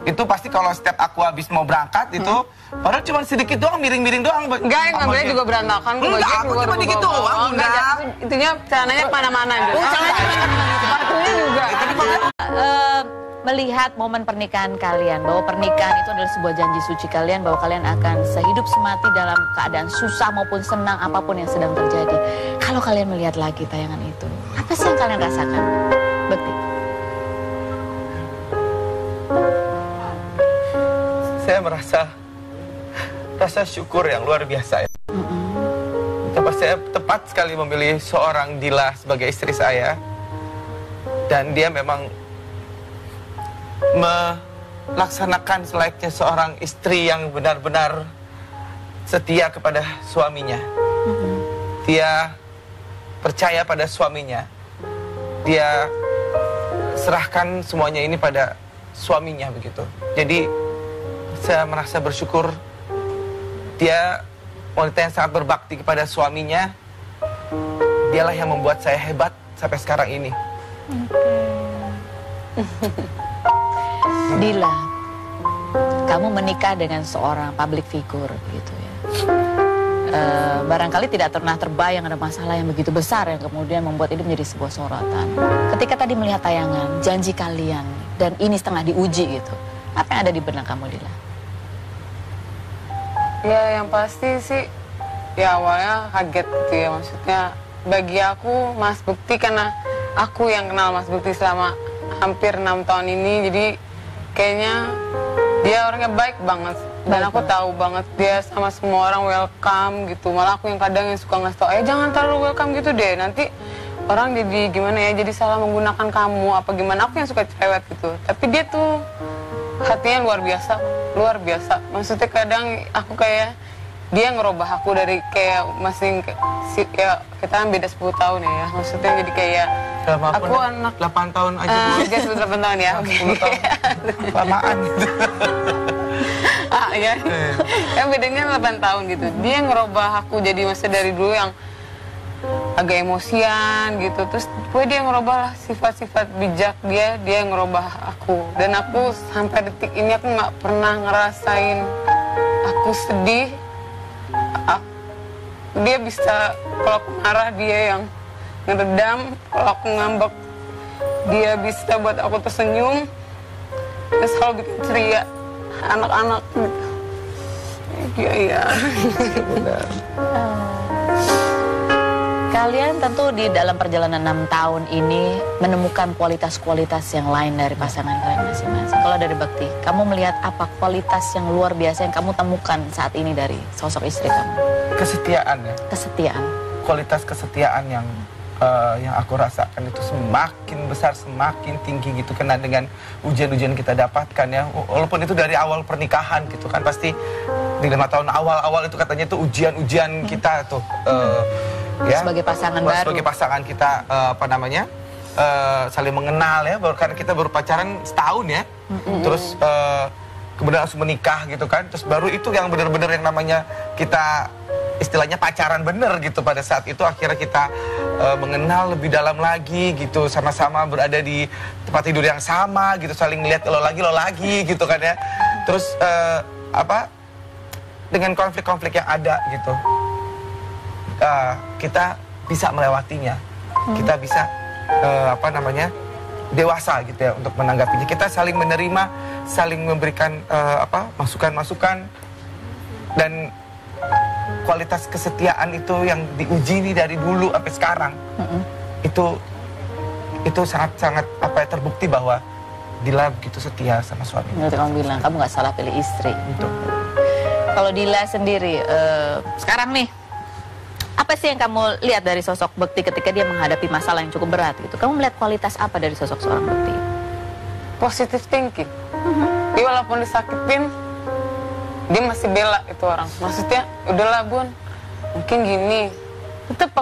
itu pasti kalau setiap aku habis mau berangkat itu, padahal cuma sedikit doang, miring-miring doang. Enggak, yang ngambilnya juga berantakan. Enggak, aku cuma dikit doang. Enggak, intinya celananya kemana-mana gitu. Sepatunya juga. Melihat momen pernikahan kalian, bahwa pernikahan itu adalah sebuah janji suci kalian, bahwa kalian akan sehidup semati dalam keadaan susah maupun senang apapun yang sedang terjadi. Kalau kalian melihat lagi tayangan itu, apa sih yang kalian rasakan? Bekti. Saya merasa rasa syukur yang luar biasa ya. Tempat saya tepat sekali memilih seorang Dila sebagai istri saya. Dan dia memang melaksanakan selayaknya seorang istri yang benar-benar setia kepada suaminya. Dia percaya pada suaminya. Dia serahkan semuanya ini pada suaminya begitu. Jadi saya merasa bersyukur dia wanita yang sangat berbakti kepada suaminya. Dialah yang membuat saya hebat sampai sekarang ini. Dila, kamu menikah dengan seorang public figure gitu ya. Barangkali tidak pernah terbayang ada masalah yang begitu besar yang kemudian membuat ini menjadi sebuah sorotan. Ketika tadi melihat tayangan, janji kalian, dan ini setengah diuji gitu, apa yang ada di benak kamu, Dila? Ya yang pasti sih, ya awalnya kaget gitu ya. Maksudnya bagi aku Mas Bekti, karena aku yang kenal Mas Bekti selama hampir 6 tahun ini, jadi kayaknya dia orangnya baik banget. Dan aku tahu banget dia sama semua orang welcome gitu. Malah aku yang kadang yang suka ngasih tau, jangan terlalu welcome gitu deh, nanti orang jadi gimana ya, jadi salah menggunakan kamu apa gimana. Aku yang suka cerewet gitu, tapi dia tuh hatinya luar biasa. Maksudnya kadang aku kayak dia ngerubah aku dari kayak masih ya kita kan beda 10 tahun ya. Maksudnya jadi kayak aku anak 8 tahun aja. Dia 8 tahun ya. 10 tahun. Lamaan gitu. Ya. Kan bedanya 8 tahun gitu. Dia ngerubah aku jadi masih dari dulu yang agak emosian gitu. Terus dia ngerubah lah sifat-sifat bijak dia ngerubah aku. Dan aku sampai detik ini aku nggak pernah ngerasain aku sedih. Dia bisa, kalau aku marah dia yang ngeredam, kalau aku ngambek dia bisa buat aku tersenyum. Dia selalu bikin ceria anak-anak gitu. Iya. Benar. Kalian tentu di dalam perjalanan 6 tahun ini menemukan kualitas-kualitas yang lain dari pasangan kalian masing-masing. Kalau dari Bekti, kamu melihat apa kualitas yang luar biasa yang kamu temukan saat ini dari sosok istri kamu? Kesetiaan ya. Kesetiaan. Kualitas kesetiaan yang yang aku rasakan itu semakin besar, semakin tinggi gitu, kena dengan ujian-ujian kita dapatkan ya. Walaupun itu dari awal pernikahan gitu kan, pasti di 5 tahun awal-awal itu katanya itu ujian-ujian kita tuh. Ya, sebagai pasangan baru. Sebagai pasangan kita saling mengenal ya, karena kita baru pacaran setahun ya. Terus kemudian langsung menikah gitu kan. Terus baru itu yang benar-benar yang namanya kita istilahnya pacaran bener gitu. Pada saat itu akhirnya kita mengenal lebih dalam lagi gitu, sama-sama berada di tempat tidur yang sama gitu, saling ngeliat lo lagi gitu kan ya. Terus dengan konflik-konflik yang ada gitu, kita bisa melewatinya, kita bisa dewasa gitu ya untuk menanggapinya. Kita saling menerima, saling memberikan masukan-masukan, dan kualitas kesetiaan itu yang diuji nih dari dulu sampai sekarang. Itu sangat-sangat terbukti bahwa Dila begitu setia sama suaminya. Nanti kamu bilang kamu nggak salah pilih istri. Betul. Kalau Dila sendiri sekarang nih, apa sih yang kamu lihat dari sosok Bekti ketika dia menghadapi masalah yang cukup berat gitu? Kamu melihat kualitas apa dari sosok seorang Bekti? Positive thinking. Dia walaupun disakitin, dia masih bela itu orang. Maksudnya, udahlah Bun, mungkin gini. Tetep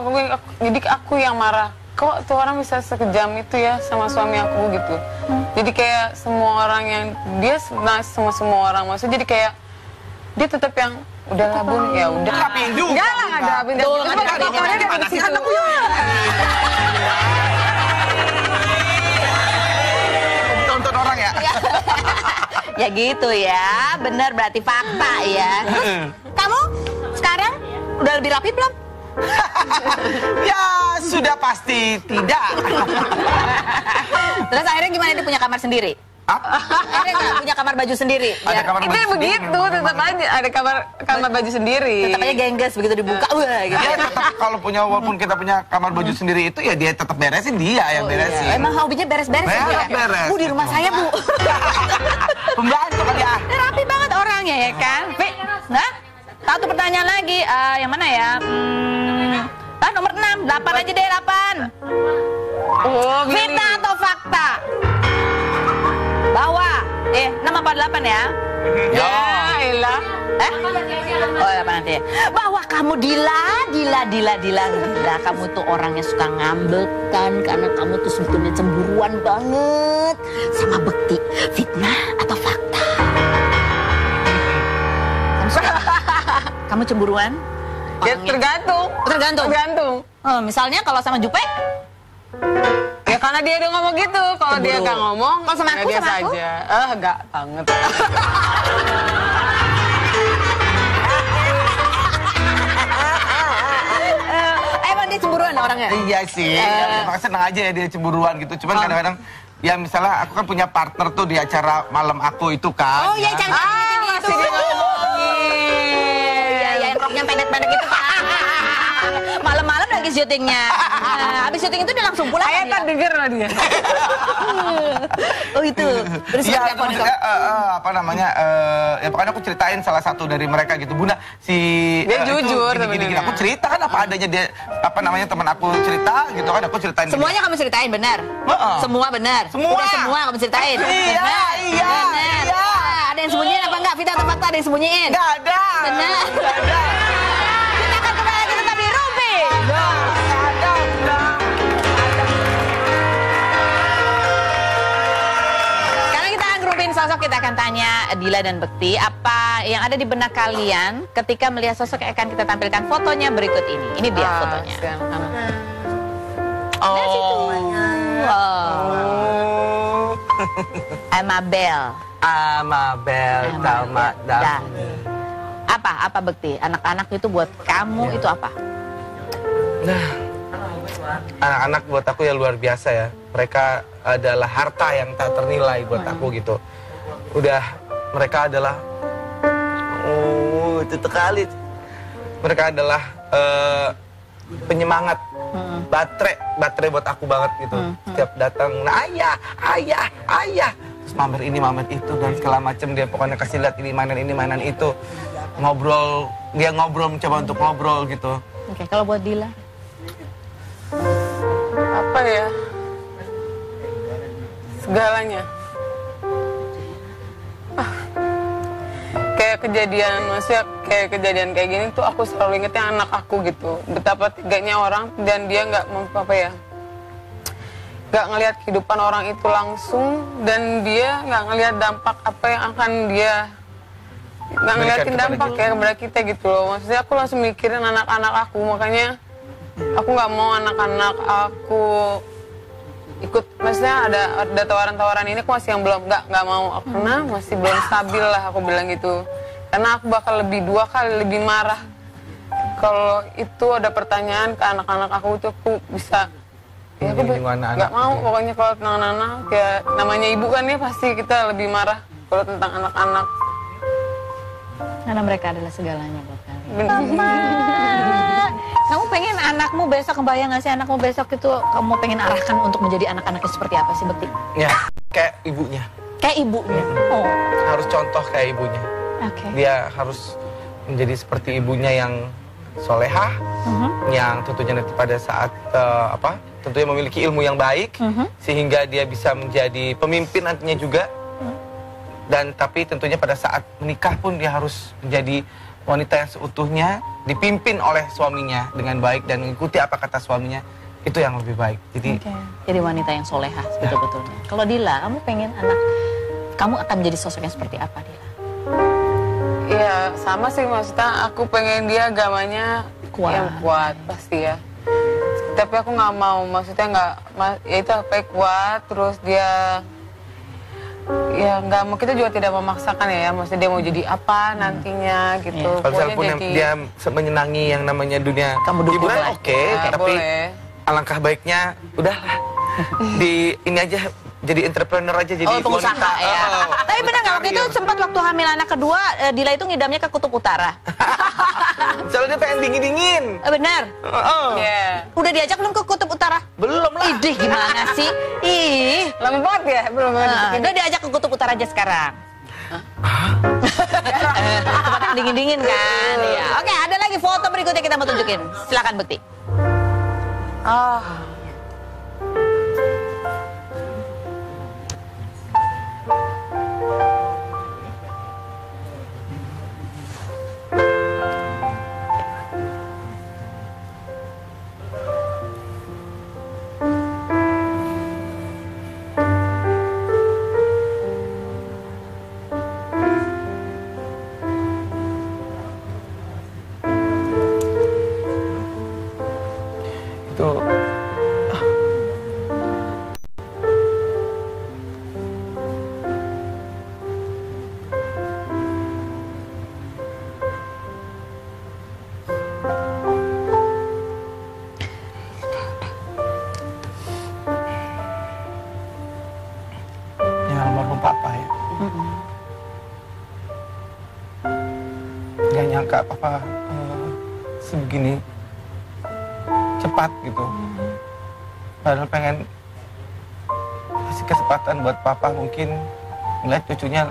jadi aku yang marah. Kok tuh orang bisa sekejam itu ya sama suami aku gitu. Jadi kayak semua orang yang dia nice sama semua orang. Maksudnya jadi kayak dia tetap yang udahlah Bun, ya udah. Rapiin juga. Enggak lah, enggak rapiin. Tuh, tonton orang ya. Ya gitu ya, benar berarti fakta ya. Kamu sekarang udah lebih rapi belum? Ya sudah pasti tidak. Terus akhirnya gimana, dia punya kamar sendiri? Akhirnya nggak punya kamar baju sendiri? Ada kamar itu baju sendiri, begitu, tetap aja ada kamar baju sendiri. Tetap aja gengges begitu dibuka, wah gitu. Ya tetap kalau walaupun kita punya kamar baju sendiri itu ya dia tetap beresin, dia yang beresin. Iya. Emang hobinya beres-beres ya? Bu, ya? Beres. Bu, di rumah saya Bu. Pembantu kali ya. Rapi banget orangnya ya kan? Nah, satu pertanyaan lagi, yang mana ya? Nomor 6, 8 aja deh, 8. Oh, Fitnah atau fakta? Bahwa 6 apa 8 ya? Ya, elah. Oh 8 nanti. Bahwa kamu Dila, kamu tuh orangnya suka ngambekan karena kamu tuh sebetulnya cemburuan banget sama Bekti. Fitnah atau fakta? Kamu cemburuan? Ya tergantung. Tergantung. Misalnya kalau sama Jupe? Ya karena dia udah ngomong gitu. Kalau dia nggak ngomong, kalau sama aku, biasa sama aku? aja. Enggak banget. Emang dia cemburuan orangnya? Iya sih, ya, senang aja ya dia cemburuan gitu. Cuman kadang-kadang ya misalnya aku kan punya partner tuh di acara malam aku itu kan. Oh iya, cantik itu. Iya, roknya pendek-pendek itu Pak. Malam-malam lagi syutingnya. Habis syuting itu dia langsung pulang. Saya kan denger lah dia. Oh itu. Terus ya, itu maksudnya, ya pokoknya aku ceritain salah satu dari mereka gitu. Bunda, dia jujur gini. Aku cerita kan apa adanya dia, teman aku cerita gitu kan, aku ceritain. Semuanya kamu ceritain benar? Semua benar? Semua. Udah semua kamu ceritain? Iya. Ada yang sembunyiin apa enggak? Fitnah atau fakta, ada yang sembunyiin? Nggak ada. Benar. Nggak ada. Kita akan kembali lagi tetap di Rumpi. Sekarang kita akan ngerupin sosok, kita akan tanya Dila dan Bekti, apa yang ada di benak kalian ketika melihat sosok yang akan kita tampilkan fotonya berikut ini. Ini dia fotonya. Amabel Dalma Dami. Apa Bekti? Anak-anak itu buat kamu itu apa? Nah, anak-anak buat aku ya luar biasa ya. Mereka adalah harta yang tak ternilai buat aku gitu. Udah, mereka adalah itu sekali. Mereka adalah penyemangat, baterai buat aku banget gitu. Setiap datang, nah, ayah. Terus mamer ini, mamer itu, dan segala macam. Dia pokoknya kasih lihat ini mainan itu. Ngobrol, dia ngobrol, mencoba untuk ngobrol gitu. Oke, kalau buat Dila? apa ya, segalanya. Kayak kejadian, maksudnya kayak kejadian kayak gini tuh aku selalu ingetnya anak aku gitu. Betapa teganya orang dan dia nggak nggak ngelihat kehidupan orang itu langsung, dan dia nggak ngelihat dampak apa yang akan dia nggak ngeliatin dampak ya kepada kita gitu loh. Maksudnya aku langsung mikirin anak-anak aku, makanya aku nggak mau anak-anak aku ikut. Maksudnya ada tawaran-tawaran ini, aku masih yang belum nggak mau, karena masih belum stabil lah, aku bilang gitu. Karena aku bakal dua kali lebih marah kalau itu ada pertanyaan ke anak-anak aku itu, aku bisa ya aku nggak mau pokoknya kalau tentang anak-anak, kayak namanya ibu kan ya, pasti kita lebih marah kalau tentang anak-anak. Karena mereka adalah segalanya buat kalian. Mama, kamu pengen anakmu besok, kebayang gak sih anakmu besok itu kamu pengen arahkan untuk menjadi anak-anaknya seperti apa sih, Bekti? Ya, kayak ibunya. Kayak ibunya? Oh. Harus contoh kayak ibunya. Oke. Dia harus menjadi seperti ibunya yang solehah, yang tentunya nanti pada saat tentunya memiliki ilmu yang baik, sehingga dia bisa menjadi pemimpin nantinya juga. Dan tapi tentunya pada saat menikah pun dia harus menjadi wanita yang seutuhnya, dipimpin oleh suaminya dengan baik dan mengikuti apa kata suaminya, itu yang lebih baik. Jadi wanita yang solehah betul-betulnya. Kalau Dila, kamu pengen kamu akan menjadi sosok yang seperti apa, Dila? ya sama sih, maksudnya aku pengen dia agamanya yang kuat pasti ya. Tapi aku nggak mau, maksudnya nggak, ya itu apa kuat, terus dia ya nggak mau, kita juga tidak memaksakan ya, maksudnya dia mau jadi apa nantinya gitu. Kalau pun jadi, dia menyenangi yang namanya dunia hiburan, oke, tapi alangkah baiknya udahlah di ini aja, jadi entrepreneur aja, jadi pengusaha ya. Tapi benar nggak waktu itu sempat waktu hamil anak kedua, Dila itu ngidamnya ke Kutub Utara. Soalnya dia pengen dingin-dingin. Benar. Udah diajak belum ke Kutub Utara? Belum lah. Idih, gimana sih? Ih, lama banget ya, belum. Udah diajak ke Kutub Utara aja sekarang. Tempat yang dingin-dingin kan? Iya. Oke, ada lagi foto berikutnya kita mau tunjukin. Silakan Bekti. Gak nyangka papa sebegini cepat gitu. Padahal pengen kasih kesempatan buat papa mungkin ngeliat cucunya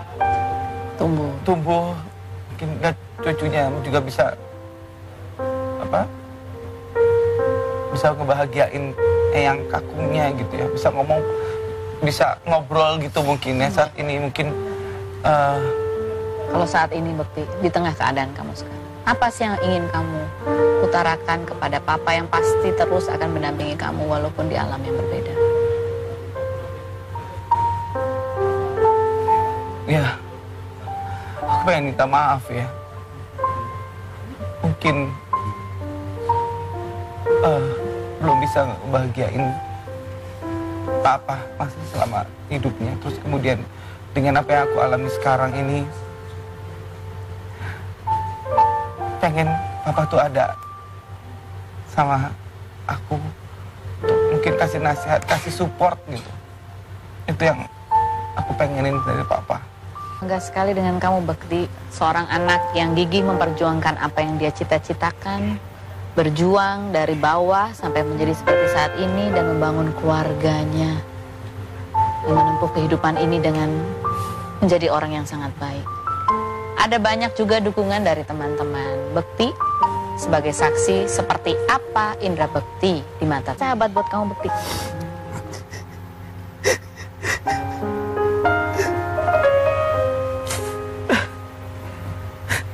tumbuh, mungkin ngeliat cucunya juga bisa bisa ngebahagiain eyang kakungnya gitu ya, bisa ngomong, bisa ngobrol gitu mungkin ya. Saat ini mungkin kalau saat ini Bekti, di tengah keadaan kamu sekarang, apa sih yang ingin kamu utarakan kepada papa yang pasti terus akan mendampingi kamu walaupun di alam yang berbeda? Ya, aku pengen minta maaf ya. Mungkin belum bisa ngebahagiain papa masih selama hidupnya. Terus kemudian dengan apa yang aku alami sekarang ini, pengen papa tuh ada sama aku untuk mungkin kasih nasihat, kasih support gitu. Itu yang aku pengenin dari papa. Bangga sekali dengan kamu Bekti, seorang anak yang gigih memperjuangkan apa yang dia cita-citakan, berjuang dari bawah sampai menjadi seperti saat ini dan membangun keluarganya dan menempuh kehidupan ini dengan menjadi orang yang sangat baik. Ada banyak juga dukungan dari teman-teman. Bekti, sebagai saksi seperti apa Indra Bekti di mata sahabat buat kamu Bekti.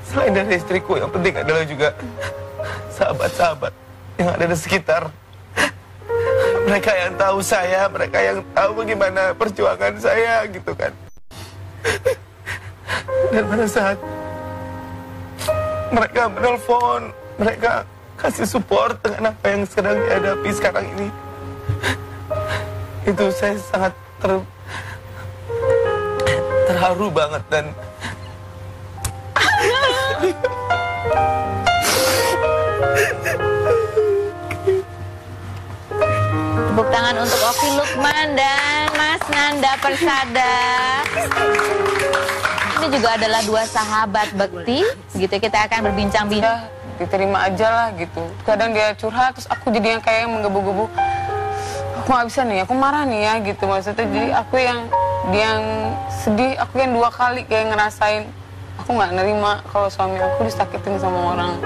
Selain dari istriku, yang penting adalah juga sahabat-sahabat yang ada di sekitar. Mereka yang tahu saya, mereka yang tahu bagaimana perjuangan saya gitu kan. Dan pada saat mereka menelpon, mereka kasih support dengan apa yang sedang dihadapi sekarang ini, itu saya sangat terharu banget. Dan Tepuk tangan untuk Oki Lukman dan Mas Nanda Persada. Ini juga adalah dua sahabat Bekti, gitu. Kita akan berbincang-bincang. Diterima aja lah gitu. Kadang dia curhat, terus aku jadi yang kayak yang menggebu-gebu. Aku nggak bisa nih, aku marah nih ya gitu maksudnya. Jadi aku yang sedih, aku yang 2 kali kayak ngerasain. Aku nggak nerima kalau suami aku disakitin sama orang.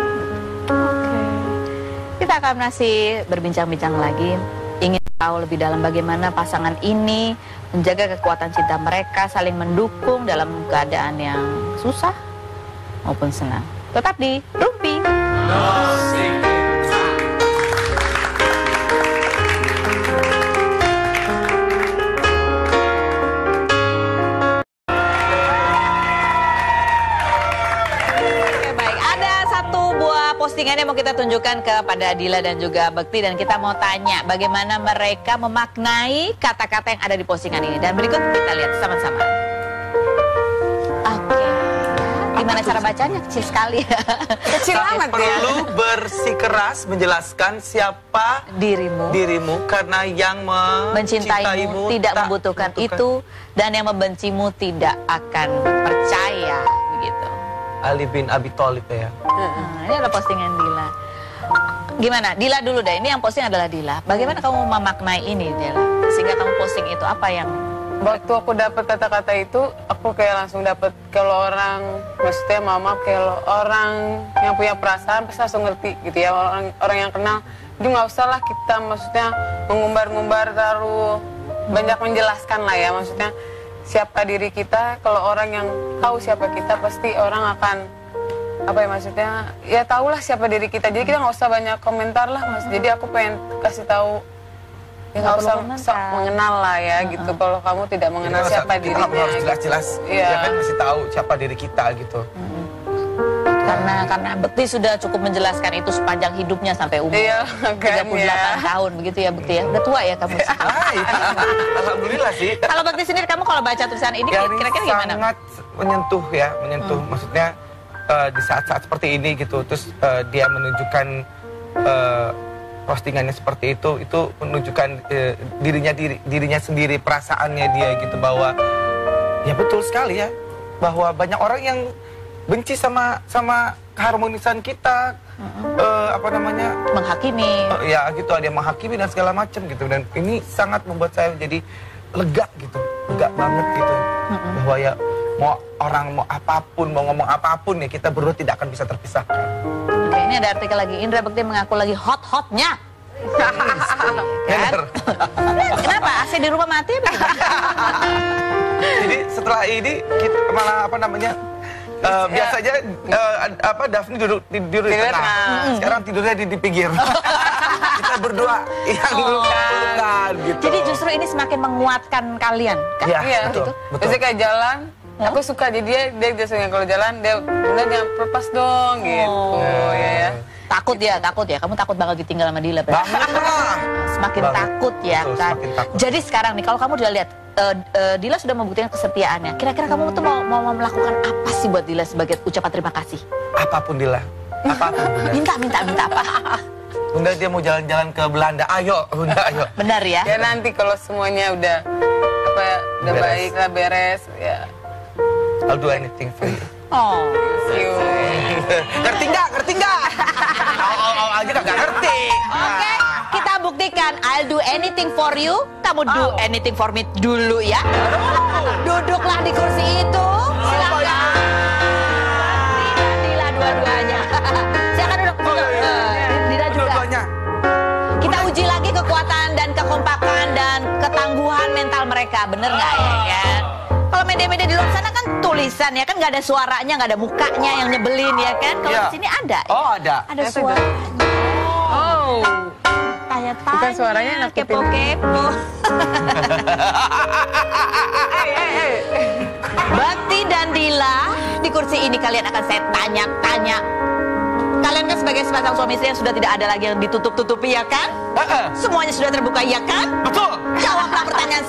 Kita akan masih berbincang-bincang lagi. Ingin tahu lebih dalam bagaimana pasangan ini menjaga kekuatan cinta mereka, saling mendukung dalam keadaan yang susah maupun senang. Tetap di Rumpi. Postingan yang mau kita tunjukkan kepada Dila dan juga Bekti, dan kita mau tanya bagaimana mereka memaknai kata-kata yang ada di postingan ini. Dan berikut kita lihat sama-sama. Oke, gimana cara bacanya? Kecil sekali. Kecil amat ya. Perlu bersikeras menjelaskan siapa dirimu karena yang mencintaimu tidak membutuhkan itu, dan yang membencimu tidak akan percaya, begitu. Ali bin Abi Thalib ya. Ini ada postingan Dila. Gimana? Dila dulu deh. Ini yang posting adalah Dila. Bagaimana kamu memaknai ini, Dila? Sehingga kamu posting itu apa yang... Waktu aku dapat kata-kata itu, aku kayak langsung dapat kalau orang, maksudnya mama, kalau orang yang punya perasaan pasti langsung ngerti gitu ya. Orang yang kenal, jadi nggak usah lah kita maksudnya mengumbar-ngumbar terlalu banyak menjelaskan lah ya. Maksudnya siapa diri kita, kalau orang yang tahu siapa kita pasti orang akan apa ya maksudnya ya tahulah siapa diri kita, jadi kita nggak usah banyak komentar lah mas. Jadi aku pengen kasih tahu ya nggak usah sok mengenal lah ya gitu. Kalau kamu tidak mengenal siapa dirinya, kamu harus jelas-jelas ya kan masih tahu siapa diri kita gitu. Karena Bekti sudah cukup menjelaskan itu sepanjang hidupnya sampai umur 38 tahun begitu ya Bekti ya. Udah tua ya kamu. Alhamdulillah sih. Kalau Bekti sendiri, kamu kalau baca tulisan ini kira-kira gimana? Sangat menyentuh ya, menyentuh. Maksudnya di saat-saat seperti ini gitu, terus dia menunjukkan postingannya seperti itu menunjukkan dirinya sendiri, perasaannya dia gitu, bahwa ya betul sekali ya, bahwa banyak orang yang benci sama keharmonisan kita, menghakimi, ya gitu, ada yang menghakimi dan segala macam gitu. Dan ini sangat membuat saya jadi lega gitu, lega banget gitu, bahwa ya mau orang mau apapun, mau ngomong apapun ya, kita berdua tidak akan bisa terpisahkan. Oke, ini ada artikel lagi, Indra Bekti mengaku lagi hot-hotnya. Kan? Kenapa? AC di rumah mati? Jadi setelah ini kita malah biasanya Daphne tidur di tengah. Sekarang tidurnya di pinggir. Kita berdua yang pelukan gitu. Jadi justru ini semakin menguatkan kalian, kan? Iya, betul. Biasanya kayak jalan, aku suka jadi dia biasanya kalau jalan dia udah jangan lepas dong gitu. Ya. Takut ya. Kamu takut bakal ditinggal sama Dila. Semakin takut ya kan. Jadi sekarang nih, kalau kamu udah lihat Dila sudah membuktikan kesetiaannya. Kira-kira kamu tuh mau melakukan apa sih buat Dila sebagai ucapan terima kasih? Apapun Dila, apapun Bunda. Minta apa? Bunda dia mau jalan-jalan ke Belanda, ayo Bunda, ayo. Benar ya? Ya nanti kalau semuanya udah baik lah, beres ya. I'll do anything for you. Oh, Ngerti nggak? Aja nggak ngerti. Oke, kita buktikan. I'll do anything for you. Kamu do anything for me dulu ya. Duduklah di kursi itu. Silakan. Dila dua-duanya. Silakan duduk. ketangguhan mental mereka, bener nggak ya kan? Kalau media-media di luar sana kan tulisan ya kan, nggak ada suaranya, nggak ada mukanya yang nyebelin ya kan? Kalau Iya. di sini ada. Oh, ada. Ada suara. Oh. Tanya-tanya. Bukan suaranya nakutin. kepo-kepo. Bakti dan Dila, di kursi ini kalian akan saya tanya-tanya. Kalian kan sebagai sepasang suami istri yang sudah tidak ada lagi yang ditutup-tutupi ya kan? Semuanya sudah terbuka ya kan? Betul. Jawablah pertanyaan